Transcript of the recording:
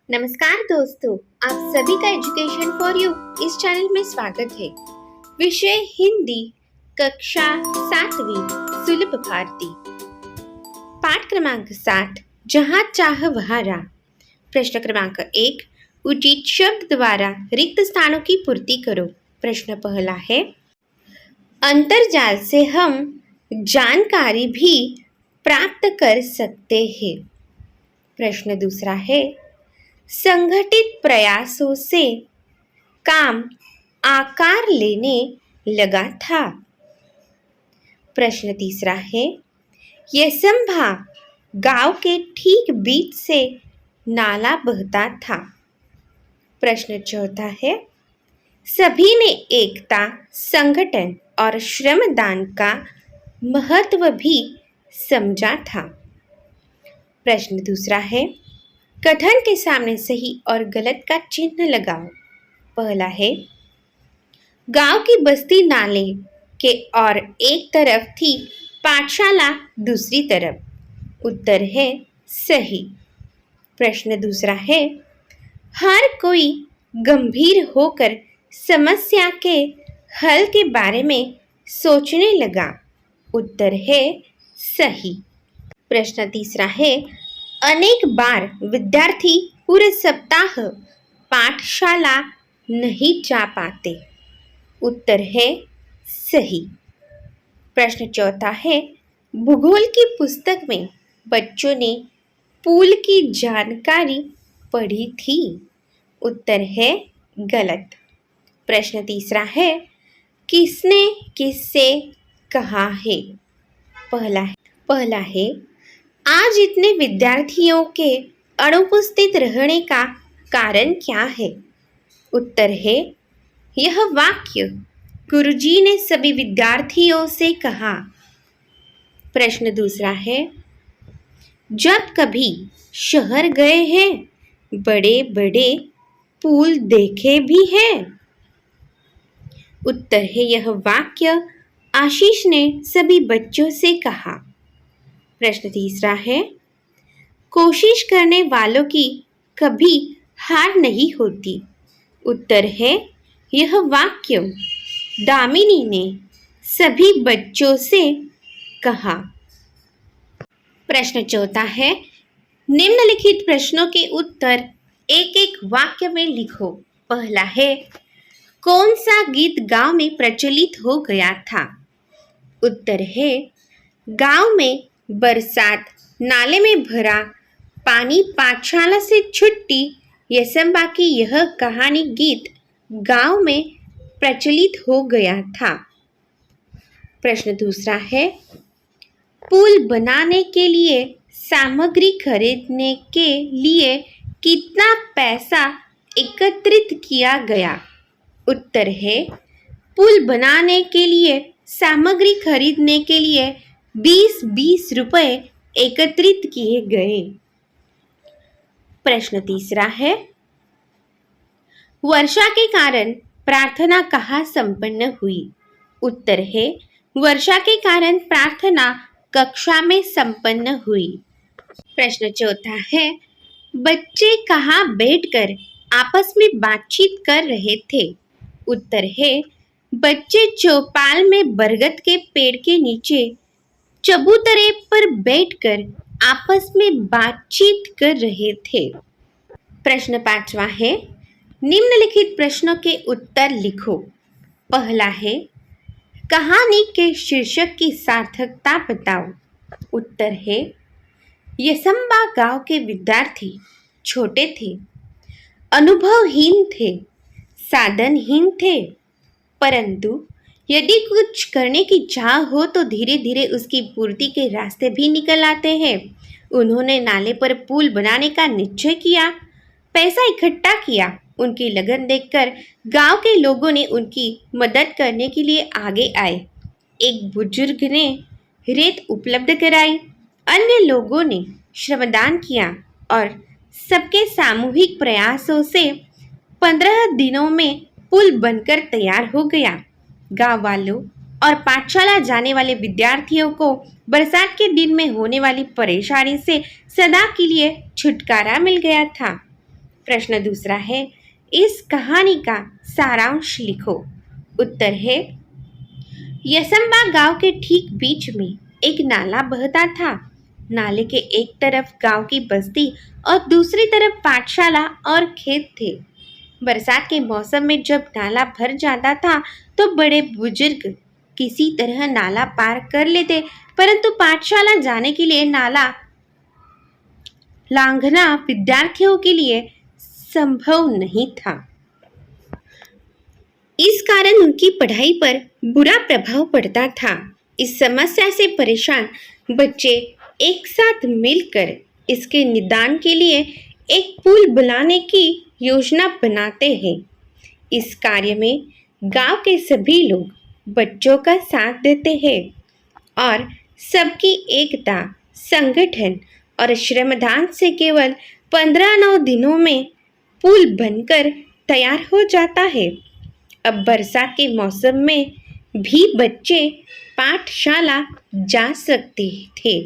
नमस्कार दोस्तों, आप सभी का एजुकेशन फॉर यू इस चैनल में स्वागत है। विषय हिंदी, कक्षा 7वीं, सुलभ भारती। पाठ क्रमांक 7, जहाँ चाह वहाँ राह। प्रश्न क्रमांक 1, उचित शब्द द्वारा रिक्त स्थानों की पूर्ति करो। प्रश्न पहला है, अंतर्जाल से हम जानकारी भी प्राप्त कर सकते हैं। प्रश्न दूसरा है, संगठित प्रयासों से काम आकार लेने लगा था। प्रश्न तीसरा है, यसंभा गांव के ठीक बीच से नाला बहता था। प्रश्न चौथा है, सभी ने एकता, संगठन और श्रमदान का महत्व भी समझा था। प्रश्न दूसरा है, कथन के सामने सही और गलत का चिन्ह लगाओ। पहला है, गांव की बस्ती नाले के और एक तरफ थी, पाठशाला दूसरी तरफ। उत्तर है सही। प्रश्न दूसरा है, हर कोई गंभीर होकर समस्या के हल के बारे में सोचने लगा। उत्तर है सही। प्रश्न तीसरा है, अनेक बार विद्यार्थी पूरे सप्ताह पाठशाला नहीं जा पाते। उत्तर है सही। प्रश्न चौथा है, भूगोल की पुस्तक में बच्चों ने पुल की जानकारी पढ़ी थी। उत्तर है गलत। प्रश्न तीसरा है, किसने किससे कहा है। पहला है, आज इतने विद्यार्थियों के अनुपस्थित रहने का कारण क्या है। उत्तर है, यह वाक्य गुरुजी ने सभी विद्यार्थियों से कहा। प्रश्न दूसरा है, जब कभी शहर गए हैं, बड़े बड़े पुल देखे भी हैं। उत्तर है, यह वाक्य आशीष ने सभी बच्चों से कहा। प्रश्न तीसरा है, कोशिश करने वालों की कभी हार नहीं होती। उत्तर है, यह वाक्य दामिनी ने सभी बच्चों से कहा। प्रश्न चौथा है, निम्नलिखित प्रश्नों के उत्तर एक एक वाक्य में लिखो। पहला है, कौन सा गीत गांव में प्रचलित हो गया था। उत्तर है, गांव में बरसात, नाले में भरा पानी, पाठशाला से छुट्टी, यसंबा की यह कहानी गीत गांव में प्रचलित हो गया था। प्रश्न दूसरा है, पुल बनाने के लिए सामग्री खरीदने के लिए कितना पैसा एकत्रित किया गया। उत्तर है, पुल बनाने के लिए सामग्री खरीदने के लिए 20-20 रुपए एकत्रित किए गए। प्रश्न तीसरा है, वर्षा के कारण प्रार्थना कहाँ संपन्न हुई। उत्तर है, वर्षा के कारण प्रार्थना कक्षा में संपन्न हुई। प्रश्न चौथा है, बच्चे कहाँ बैठकर आपस में बातचीत कर रहे थे। उत्तर है, बच्चे चौपाल में बरगद के पेड़ के नीचे चबूतरे पर बैठकर आपस में बातचीत कर रहे थे। प्रश्न पांचवा है, निम्नलिखित प्रश्नों के उत्तर लिखो। पहला है, कहानी के शीर्षक की सार्थकता बताओ। उत्तर है, यसंबा गांव के विद्यार्थी छोटे थे, अनुभवहीन थे, साधनहीन थे, परंतु यदि कुछ करने की चाह हो तो धीरे धीरे उसकी पूर्ति के रास्ते भी निकल आते हैं। उन्होंने नाले पर पुल बनाने का निश्चय किया, पैसा इकट्ठा किया। उनकी लगन देखकर गांव के लोगों ने उनकी मदद करने के लिए आगे आए। एक बुजुर्ग ने रेत उपलब्ध कराई, अन्य लोगों ने श्रमदान किया और सबके सामूहिक प्रयासों से 15 दिनों में पुल बनकर तैयार हो गया। गांव वालों और पाठशाला जाने वाले विद्यार्थियों को बरसात के दिन में होने वाली परेशानी से सदा के लिए छुटकारा मिल गया था। प्रश्न दूसरा है, इस कहानी का सारांश लिखो। उत्तर है, यसंबा गांव के ठीक बीच में एक नाला बहता था। नाले के एक तरफ गांव की बस्ती और दूसरी तरफ पाठशाला और खेत थे। बरसात के मौसम में जब नाला भर जाता था तो बड़े बुजुर्ग किसी तरह नाला पार कर लेते, परंतु पाठशाला जाने के लिए नाला लांघना विद्यार्थियों के लिए संभव नहीं था। इस कारण उनकी पढ़ाई पर बुरा प्रभाव पड़ता था। इस समस्या से परेशान बच्चे एक साथ मिलकर इसके निदान के लिए एक पुल बनाने की योजना बनाते हैं। इस कार्य में गांव के सभी लोग बच्चों का साथ देते हैं और सबकी एकता, संगठन और श्रमदान से केवल 15-9 दिनों में पुल बनकर तैयार हो जाता है। अब बरसात के मौसम में भी बच्चे पाठशाला जा सकते थे।